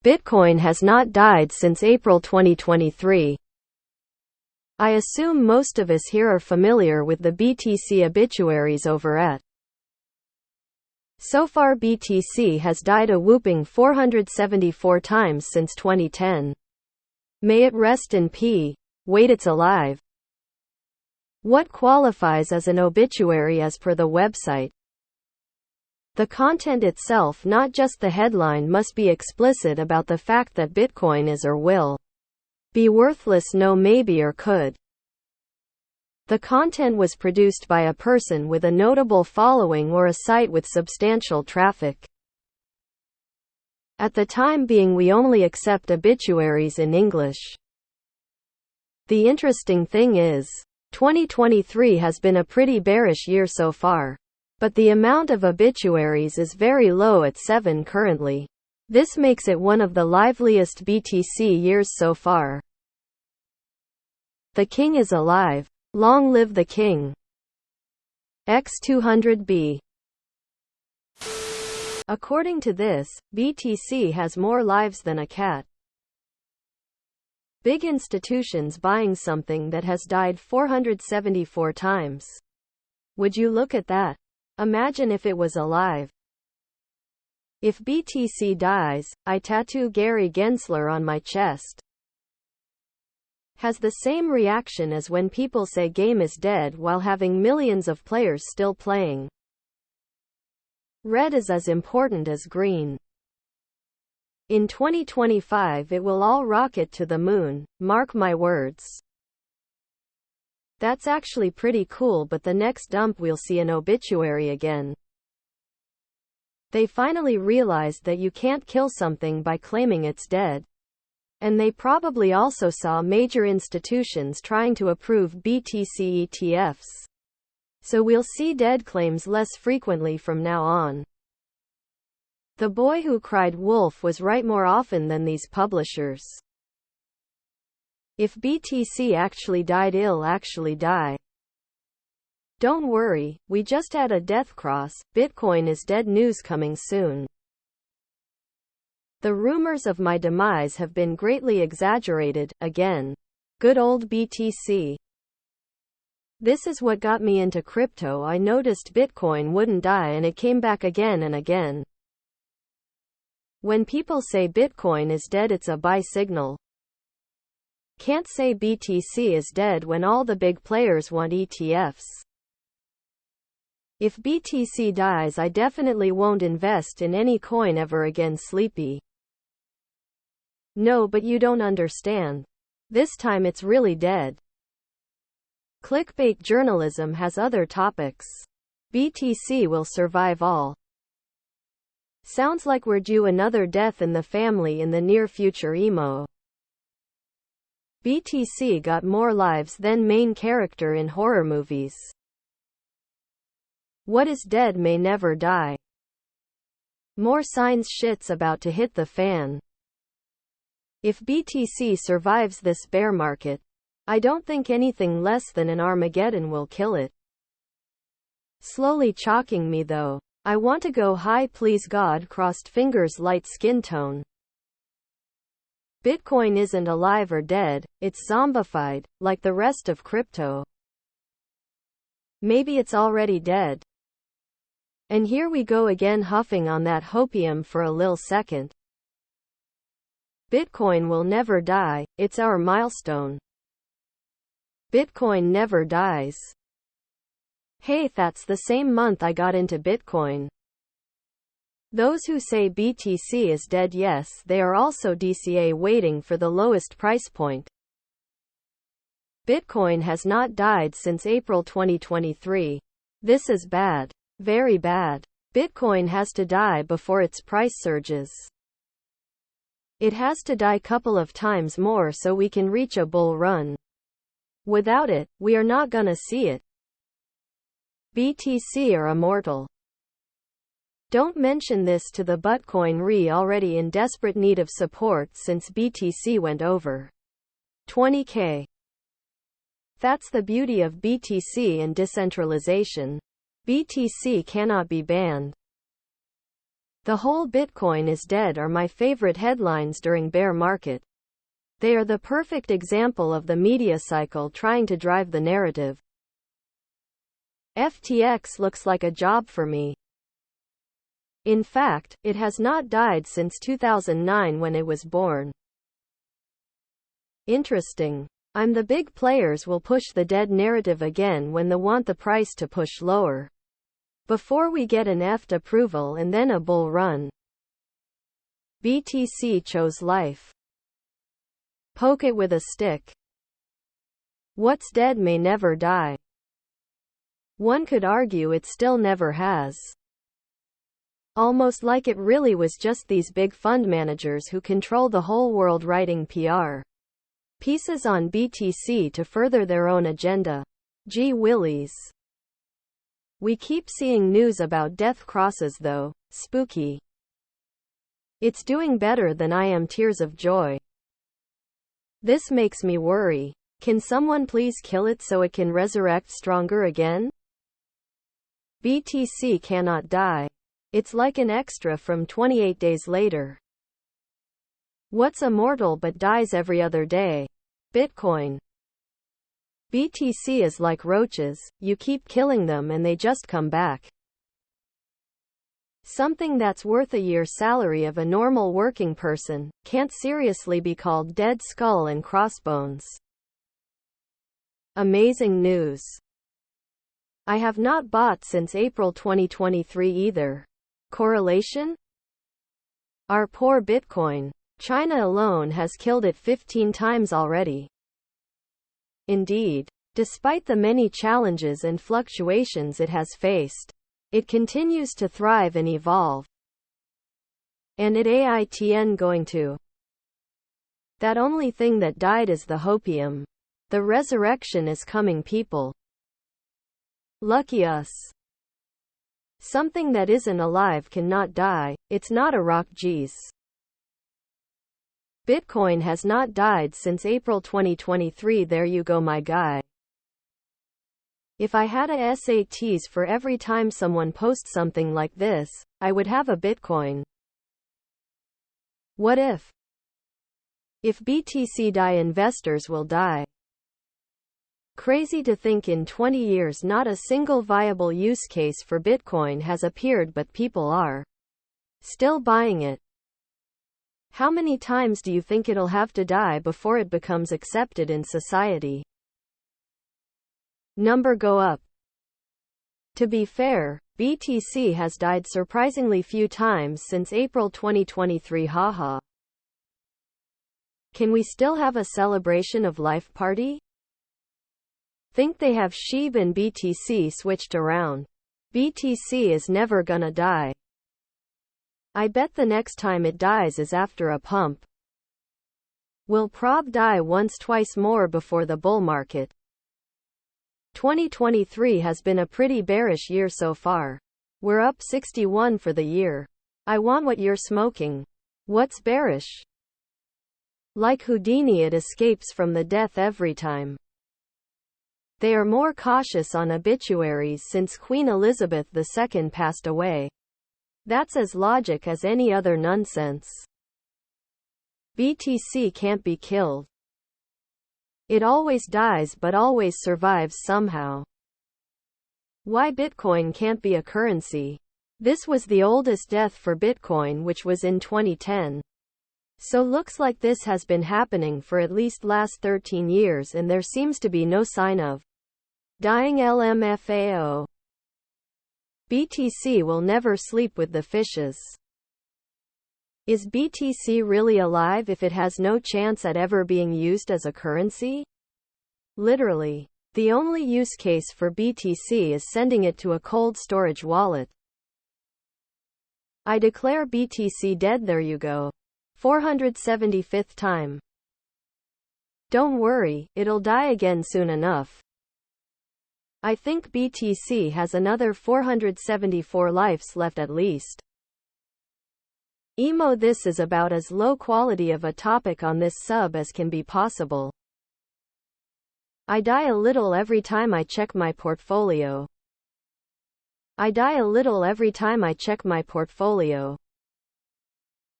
Bitcoin has not died since April 2023. I assume most of us here are familiar with the BTC obituaries over at. So far BTC has died a whopping 474 times since 2010. May it rest in peace. Wait, it's alive. What qualifies as an obituary as per the website? The content itself, not just the headline, must be explicit about the fact that Bitcoin is or will be worthless, no maybe or could. The content was produced by a person with a notable following or a site with substantial traffic. At the time being, we only accept obituaries in English. The interesting thing is, 2023 has been a pretty bearish year so far. But the amount of obituaries is very low at 7 currently. This makes it one of the liveliest BTC years so far. The king is alive. Long live the king. X200B. According to this, BTC has more lives than a cat. Big institutions buying something that has died 474 times. Would you look at that? Imagine if it was alive. If BTC dies, I tattoo Gary Gensler on my chest. Has the same reaction as when people say game is dead while having millions of players still playing. Red is as important as green. In 2025 it will all rocket to the moon, mark my words. That's actually pretty cool, but the next dump we'll see an obituary again. They finally realized that you can't kill something by claiming it's dead. And they probably also saw major institutions trying to approve BTC ETFs. So we'll see dead claims less frequently from now on. The boy who cried wolf was right more often than these publishers. If BTC actually died, it'll actually die. Don't worry, we just had a death cross. Bitcoin is dead news coming soon. The rumors of my demise have been greatly exaggerated, again. Good old BTC. This is what got me into crypto. I noticed Bitcoin wouldn't die and it came back again and again. When people say Bitcoin is dead, it's a buy signal. Can't say BTC is dead when all the big players want ETFs. If BTC dies, I definitely won't invest in any coin ever again. Sleepy. No, but you don't understand. This time it's really dead. Clickbait journalism has other topics. BTC will survive all. Sounds like we're due another death in the family in the near future. Emo. BTC got more lives than main character in horror movies. What is dead may never die. More signs, shit's about to hit the fan. If BTC survives this bear market, I don't think anything less than an Armageddon will kill it. Slowly chalking me though. I want to go high, please God, crossed fingers. Light skin tone. Bitcoin isn't alive or dead, it's zombified, like the rest of crypto. Maybe it's already dead. And here we go again, huffing on that hopium for a lil second. Bitcoin will never die, it's our milestone. Bitcoin never dies. Hey, that's the same month I got into Bitcoin. Those who say BTC is dead, yes, they are also DCA waiting for the lowest price point. Bitcoin has not died since April 2023. This is bad. Very bad. Bitcoin has to die before its price surges. It has to die couple of times more so we can reach a bull run. Without it, we are not gonna see it. BTC are immortal. Don't mention this to the Bitcoin Re, already in desperate need of support since BTC went over 20k. That's the beauty of BTC and decentralization. BTC cannot be banned. The whole Bitcoin is dead are my favorite headlines during bear market. They are the perfect example of the media cycle trying to drive the narrative. FTX looks like a job for me. In fact, it has not died since 2009 when it was born. Interesting. I'm the big players will push the dead narrative again when they want the price to push lower. Before we get an EFT approval and then a bull run. BTC chose life. Poke it with a stick. What's dead may never die. One could argue it still never has. Almost like it really was just these big fund managers who control the whole world writing PR pieces on BTC to further their own agenda. Gee willies. We keep seeing news about death crosses though. Spooky. It's doing better than I am. Tears of joy. This makes me worry. Can someone please kill it so it can resurrect stronger again? BTC cannot die. It's like an extra from 28 Days Later. What's immortal but dies every other day? Bitcoin. BTC is like roaches, you keep killing them and they just come back. Something that's worth a year's salary of a normal working person can't seriously be called dead skull and crossbones. Amazing news. I have not bought since April 2023 either. Correlation? Our poor Bitcoin. China alone has killed it 15 times already. Indeed. Despite the many challenges and fluctuations it has faced, it continues to thrive and evolve. And it AITN going to. That only thing that died is the hopium. The resurrection is coming, people. Lucky us. Something that isn't alive cannot die. It's not a rock, geez. Bitcoin has not died since April 2023. There you go, my guy. If I had a SATs for every time someone posts something like this, I would have a Bitcoin. What if? If BTC die, investors will die. Crazy to think in 20 years not a single viable use case for Bitcoin has appeared, but people are still buying it. How many times do you think it'll have to die before it becomes accepted in society? Number go up. To be fair, BTC has died surprisingly few times since April 2023. Haha. Can we still have a celebration of life party? Think they have SHIB and BTC switched around. BTC is never gonna die. I bet the next time it dies is after a pump. Will prob die once, twice more before the bull market. 2023 has been a pretty bearish year so far. We're up 61 for the year. I want what you're smoking. What's bearish? Like Houdini, it escapes from the death every time. They are more cautious on obituaries since Queen Elizabeth II passed away. That's as logic as any other nonsense. BTC can't be killed. It always dies but always survives somehow. Why Bitcoin can't be a currency? This was the oldest death for Bitcoin, which was in 2010. So looks like this has been happening for at least last 13 years and there seems to be no sign of dying. LMFAO. BTC will never sleep with the fishes. Is BTC really alive if it has no chance at ever being used as a currency? Literally. The only use case for BTC is sending it to a cold storage wallet. I declare BTC dead. There you go. 475th time. Don't worry, it'll die again soon enough. I think BTC has another 474 lives left at least. Emo, this is about as low quality of a topic on this sub as can be possible. I die a little every time I check my portfolio. I die a little every time I check my portfolio.